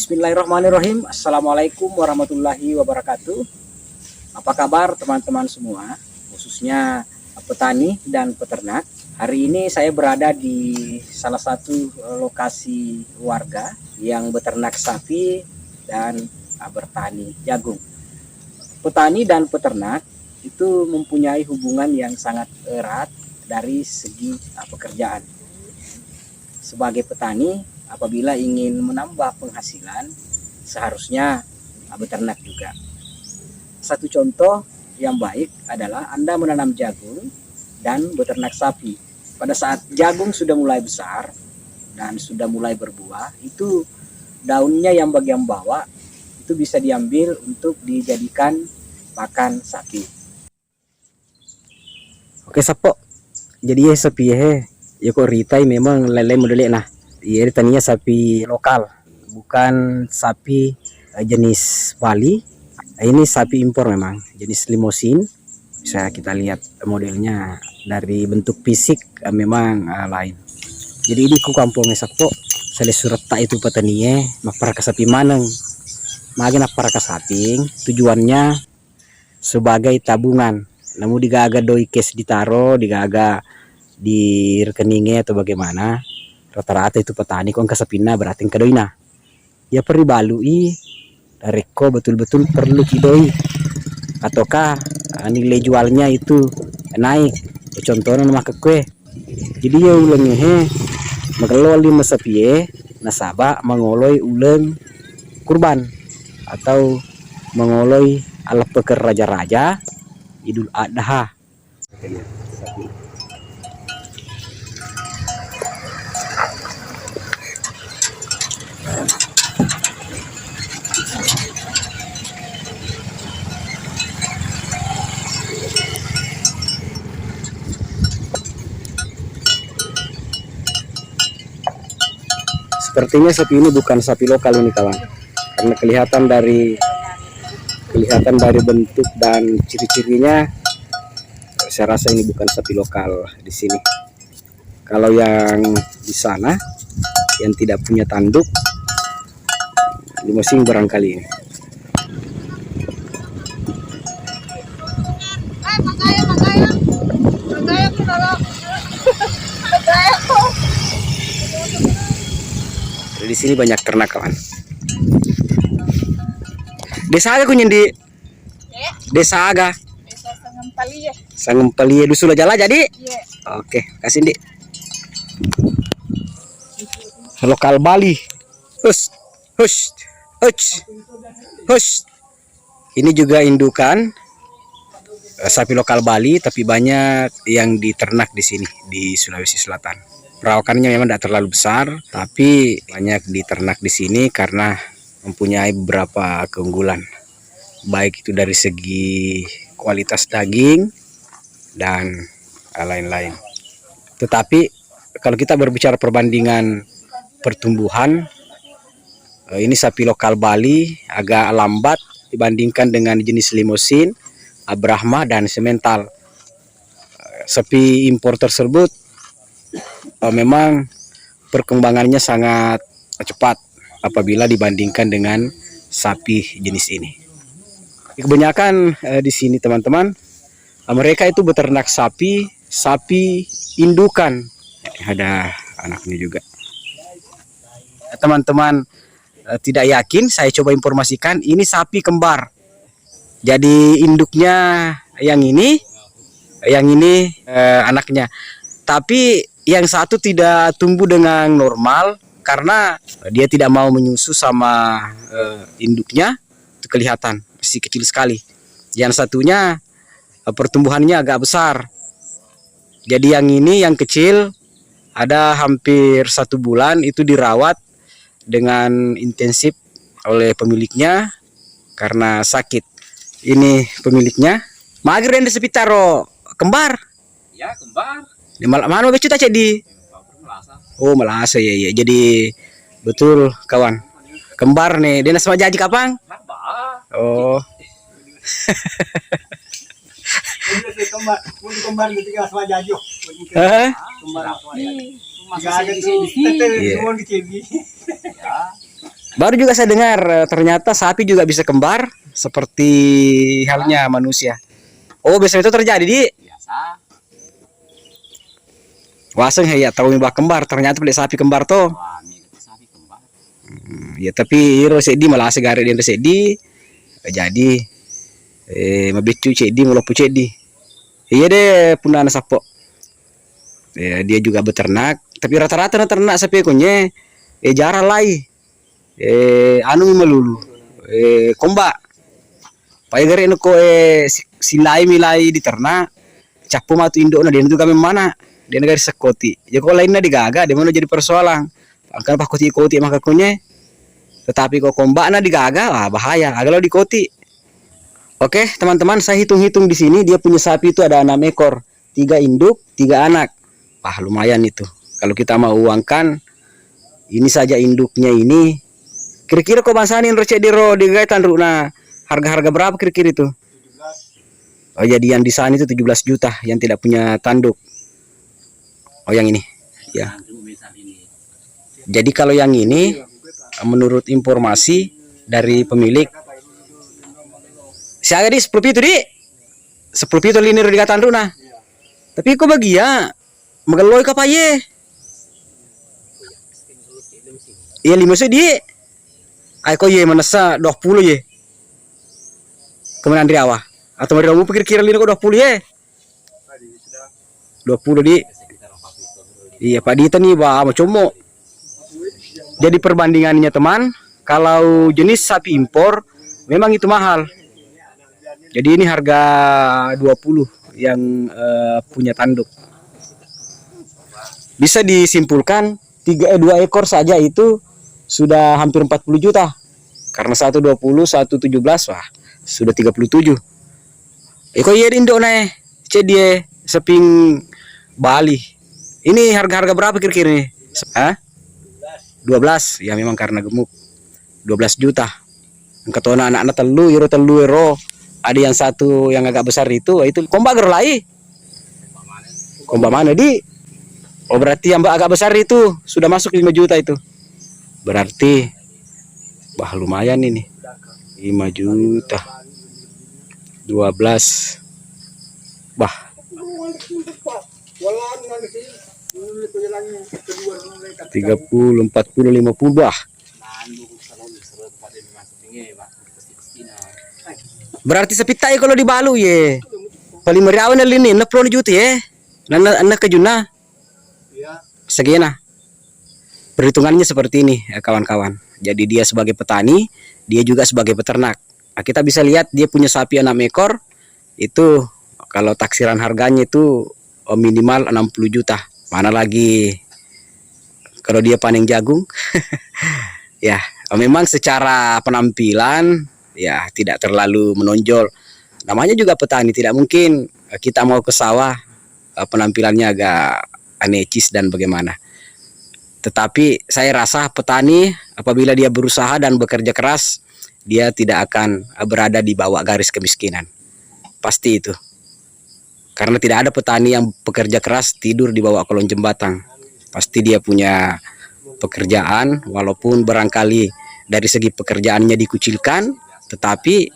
Bismillahirrahmanirrahim. Assalamualaikum warahmatullahi wabarakatuh. Apa kabar teman-teman semua, khususnya petani dan peternak. Hari ini saya berada di salah satu lokasi warga yang beternak sapi dan bertani jagung. Petani dan peternak itu mempunyai hubungan yang sangat erat dari segi pekerjaan. Sebagai petani, apabila ingin menambah penghasilan, seharusnya beternak juga. Satu contoh yang baik adalah Anda menanam jagung dan beternak sapi. Pada saat jagung sudah mulai besar dan sudah mulai berbuah, itu daunnya yang bagian bawah itu bisa diambil untuk dijadikan pakan sapi. Oke Sapo, jadi sapi ya kok ritai memang lain-lain modelnya nah. Iya, taninya sapi lokal, bukan sapi jenis Bali. Ini sapi impor memang, jenis limosin. Bisa kita lihat modelnya dari bentuk fisik memang lain. Jadi ini ku kampung Sapo, saya surat tak itu petaninya, para sapi maneng. Magin para sapi, tujuannya sebagai tabungan. Namun digaga doi cash ditaro, digaga di rekeningnya atau bagaimana. Rata-rata itu petani kok kasapina berarti kadoina ya perlu balui reko betul-betul perlu kidoi ataukah nilai jualnya itu naik contohnya nama kue jadi ya ulang mageloli masapie nasaba mengoloi ulang kurban atau mengoloi alat peker raja-raja Idul Adha. Sepertinya sapi ini bukan sapi lokal ini kawan, karena kelihatan dari bentuk dan ciri-cirinya, saya rasa ini bukan sapi lokal di sini. Kalau yang di sana yang tidak punya tanduk, limosin barangkali ini. Di sini banyak ternak kawan. Desa aga kunyen di desa aga. Desa Sangempalie. Sangempalie Dusula Jala jadi. Oke, kasih Dik. Lokal Bali. Hush. Ini juga indukan sapi lokal Bali, tapi banyak yang diternak di sini di Sulawesi Selatan. Perawakannya memang tidak terlalu besar, tapi banyak diternak di sini karena mempunyai beberapa keunggulan, baik itu dari segi kualitas daging dan lain-lain. Tetapi kalau kita berbicara perbandingan pertumbuhan, ini sapi lokal Bali agak lambat dibandingkan dengan jenis limosin, Brahma dan semental. Sapi impor tersebut memang perkembangannya sangat cepat apabila dibandingkan dengan sapi jenis ini. Kebanyakan di sini teman-teman, mereka itu beternak sapi indukan. Ada anaknya juga. Teman-teman tidak yakin, saya coba informasikan, ini sapi kembar. Jadi induknya yang ini anaknya. Tapi yang satu tidak tumbuh dengan normal karena dia tidak mau menyusu sama induknya, itu kelihatan masih kecil sekali. Yang satunya pertumbuhannya agak besar. Jadi yang ini yang kecil ada hampir 1 bulan itu dirawat dengan intensif oleh pemiliknya karena sakit. Ini pemiliknya. Mager dan sepitar kembar. Ya kembar. Di mana becu tak di? Oh Melasa ya. Jadi betul kawan. Kembar nih. Dia sama Jaji kapan? Oh. Kembar ketika sama Jajo. Kembar. Baru juga saya dengar ternyata sapi juga bisa kembar seperti halnya manusia. Oh, biasanya itu terjadi di Biasa. Waseng ya tahu mbak kembar ternyata beli sapi kembar tuh. Wah, mi kata sapi kembar. Ya tapi iro sedi malah segare dia sedi jadi mabicu cedi molopu cedi. Iya deh punana sapo. Dia juga beternak tapi rata-rata ternak sapi kunye jarang lai. Anu melulu. Komba. Pai gare no ko silai milai di ternak. Capo matu induk na dia itu kami mana? Dia negara sekoti. Ya kalau lainnya digaga, dia mana jadi persoalan. Akan pak koti maka kunye. Tetapi kok komba na digaga, wah bahaya. Agak di koti. Oke, teman-teman, saya hitung-hitung di sini dia punya sapi itu ada 6 ekor, 3 induk, 3 anak. Wah, lumayan itu. Kalau kita mau uangkan, ini saja induknya ini. Kira-kira kok basanin recek di ro di gaitan runa. Harga-harga berapa kira-kira itu? Oh jadi yang di sana itu 17 juta yang tidak punya tanduk. Oh yang ini. Ya. Jadi kalau yang ini menurut informasi dari pemilik saya di 10 itu di 10 itu linir di tanduk nah. Tapi kok bagi ya mageloy ka paye. Iya 5 di. Ay ko ye manasa 20 ye. Kemudian dari awal atau dari kamu pikir-kira lino ko 20 ya 20 di iya Pak Dita nih bah como jadi perbandingannya teman kalau jenis sapi impor memang itu mahal jadi ini harga 20 yang punya tanduk bisa disimpulkan 2 ekor saja itu sudah hampir 40 juta karena 120 117 wah sudah 37. Iko iya indo nih, dia seping Bali. Ini harga-harga berapa kira-kira nih? Hah? 12. Ya memang karena gemuk. 12 juta. Ketona anak-anak telu ero. Ada yang satu yang agak besar itu komba gerlai. Komba mana di? Oh berarti yang agak besar itu sudah masuk 5 juta itu. Berarti bah lumayan ini. 5 juta. 12 bah 30 40 50 bah berarti sepitai kalau di Balu ye paling meriawan lini 60 juta ya anak kejuna segena perhitungannya seperti ini ya, kawan-kawan jadi dia sebagai petani dia juga sebagai peternak. Nah, kita bisa lihat dia punya sapi 6 ekor itu kalau taksiran harganya itu minimal 60 juta mana lagi kalau dia panen jagung ya memang secara penampilan ya tidak terlalu menonjol namanya juga petani tidak mungkin kita mau ke sawah penampilannya agak necis dan bagaimana tetapi saya rasa petani apabila dia berusaha dan bekerja keras dia tidak akan berada di bawah garis kemiskinan. Pasti itu. Karena tidak ada petani yang bekerja keras tidur di bawah kolong jembatan. Pasti dia punya pekerjaan walaupun barangkali dari segi pekerjaannya dikucilkan, tetapi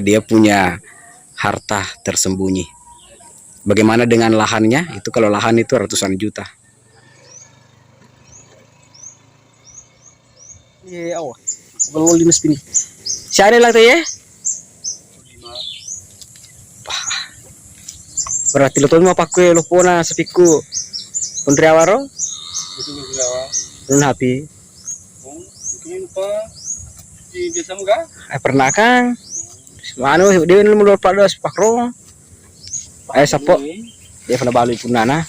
dia punya harta tersembunyi. Bagaimana dengan lahannya? Itu kalau lahan itu ratusan juta. Iya, belum 5 spin. Siapa lah tuh ya? Berarti lo tuh mau pakai lo pona sepiku Pundriawaro? Belum happy. Pernah kan? Anu dia mulai pada sepakro. Sapo. Dia pernah balik punana.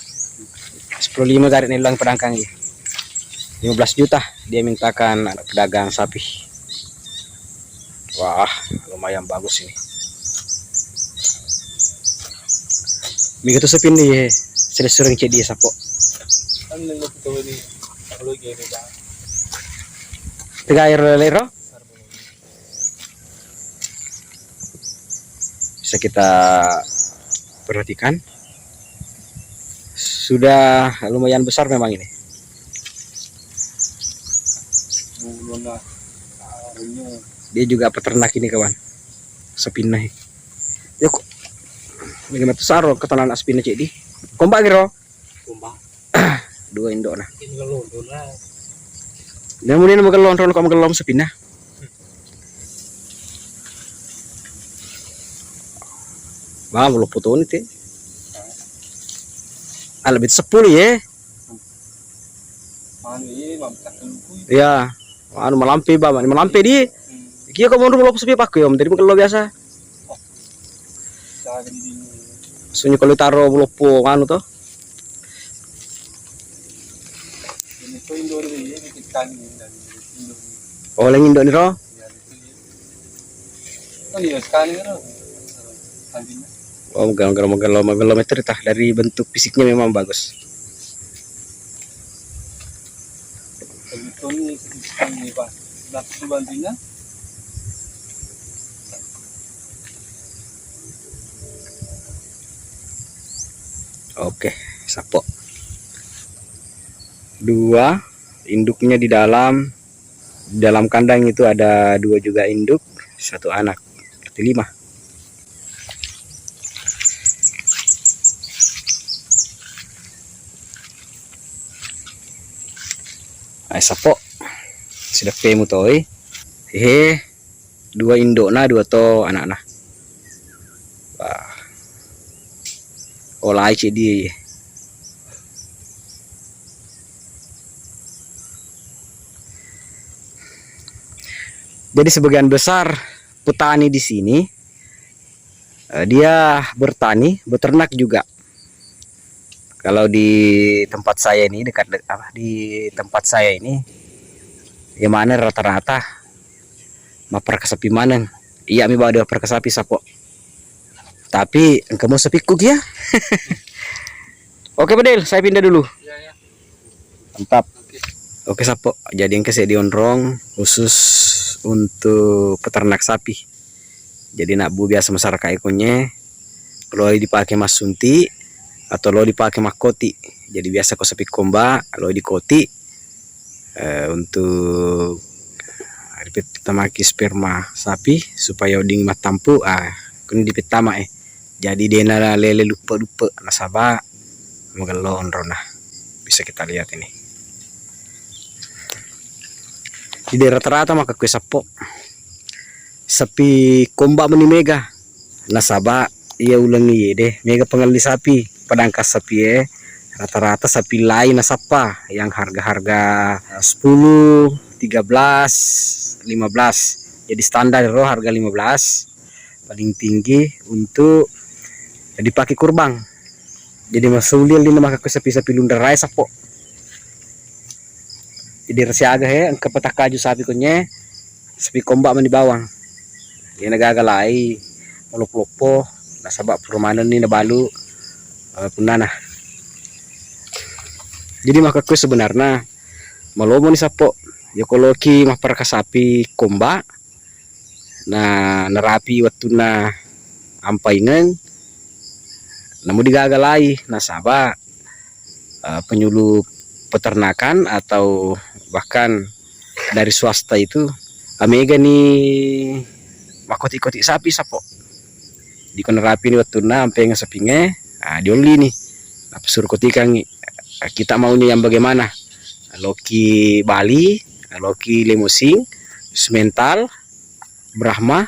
15 garis nilang pedangkang ya. 15 juta dia mintakan pedagang sapi. Wah, lumayan bagus ini. Begitu sepin nih, sering cedi sapo. Tiga air lero. Bisa kita perhatikan. Sudah lumayan besar memang ini. Dia juga peternak ini kawan. Sepinah. Ya kok. Bagaimana tuh saro ketanan aspina cek di. Kompak kira. Kumbang. Dua indok nah. Ini kalau dona. Dan kemudian magelon rolo kok magelom sepinah. Bah, belum foto ini teh. Lebih 10 ya. Anu ini mamtak lupu. Ya. Anu melampi ba, melampi di. Kia kok mau belum sepi pakai om, tadi magelom biasa. Jangan di Sunyi kalau taruh belopo anu toh. ini tuh indoor ini ikan dan indoor. Oh, lagi indok nih ro. Ya itu. Oh iya sekali kan. Anjingnya. Oh, magelom itu tah dari bentuk fisiknya memang bagus. Begitu nih ikan nih pak. Nah itu bantunya. Oke, sapo. Dua induknya di dalam kandang itu ada 2 juga induk, 1 anak. Berarti 5. Ay sapo. Sudah pemu toy. Hehe. 2 induk na 2 to anak-anak. Wah. Olai cik di. Jadi sebagian besar petani di sini dia bertani, beternak juga. Kalau di tempat saya ini di tempat saya ini, ya mana rata-rata mapar kesepi mana? Iya mi bawa per kesapi sapo. Tapi engkau mau sepikuk ya? Oke Bedel, saya pindah dulu. Ya ya. Mantap. Oke sapo. Jadi yang saya dionrong khusus untuk peternak sapi. Jadi nak bu biasa masyarakat ikonnya lo dipakai mas sunti atau lo dipakai makoti. Jadi biasa kau sepi komba lo di koti untuk pitamaki sperma sapi supaya oding matampu kuni di pitama jadi dia nala lele lupa nasaba magelon rona bisa kita lihat ini. Di rata-rata maka kue sapo sapi komba meni mega nasaba ia ulangi deh mega pengali sapi pedangkas sapi rata-rata sapi lain nasapa yang harga-harga 10 13 15 jadi standar roh harga 15 paling tinggi untuk dipakai kurbang jadi masulil ini maka sapi-sapi lundarai sapo jadi resiaga angka petak kaju sapi kunye sapi kombak mani bawang dia nagagalai melopo-lopo nasabak perumahan ini nabalu punana jadi maka ku sebenarnya malomo ni sapo ya koloki mah para sapi komba nah nerapi watuna ampaingan namun digagalai nasaba penyuluh peternakan atau bahkan dari swasta itu amega nih makoti-koti sapi sapo di nerapi ni watuna ampai ngasapinge dioli nih apa suruh kotikan kita maunya yang bagaimana Loki Bali Loki Limousin Semental Brahma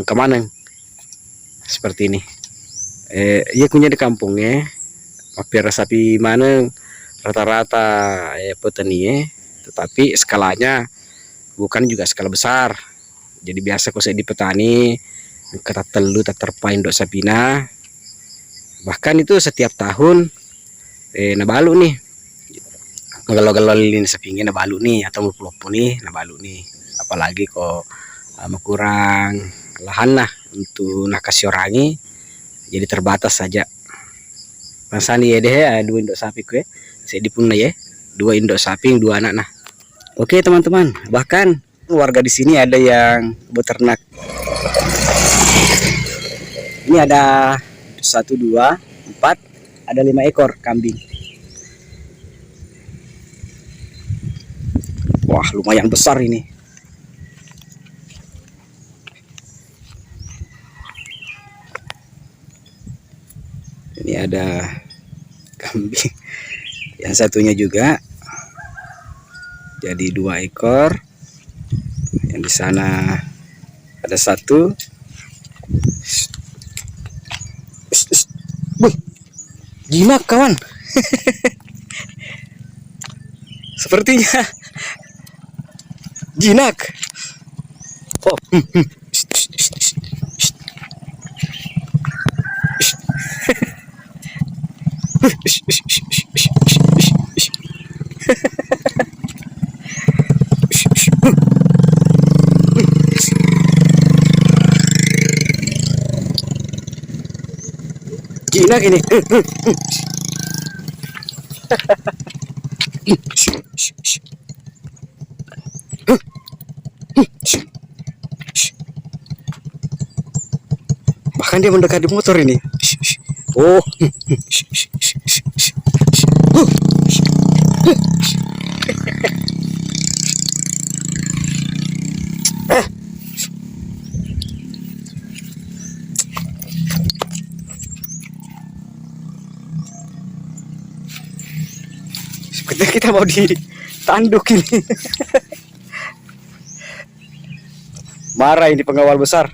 kemana seperti ini ia punya di kampungnya mampir sapi mana rata-rata petani tetapi skalanya bukan juga skala besar jadi biasa kalau saya di petani kata telu terpain dok sapina bahkan itu setiap tahun nabalu nih kalau ini sepingin nabalu nih atau melopo nih nabalu nih apalagi kok kurang lahan lah untuk nakasi orangi jadi terbatas saja masani ya deh 2 induk sapi kue saya dipunna ya 2 induk sapi 2 anak nah oke teman-teman bahkan warga di sini ada yang beternak ini ada 1 2 4 ada 5 ekor kambing. Wah lumayan besar ini. Ini ada kambing. Yang satunya juga. Jadi 2 ekor. Yang di sana ada 1. Wih, jinak kawan. Sepertinya jinak. Oh, jinak ini. Bahkan dia mendekati motor ini. Oh. Sepertinya kita mau ditanduk ini. Marah ini pengawal besar.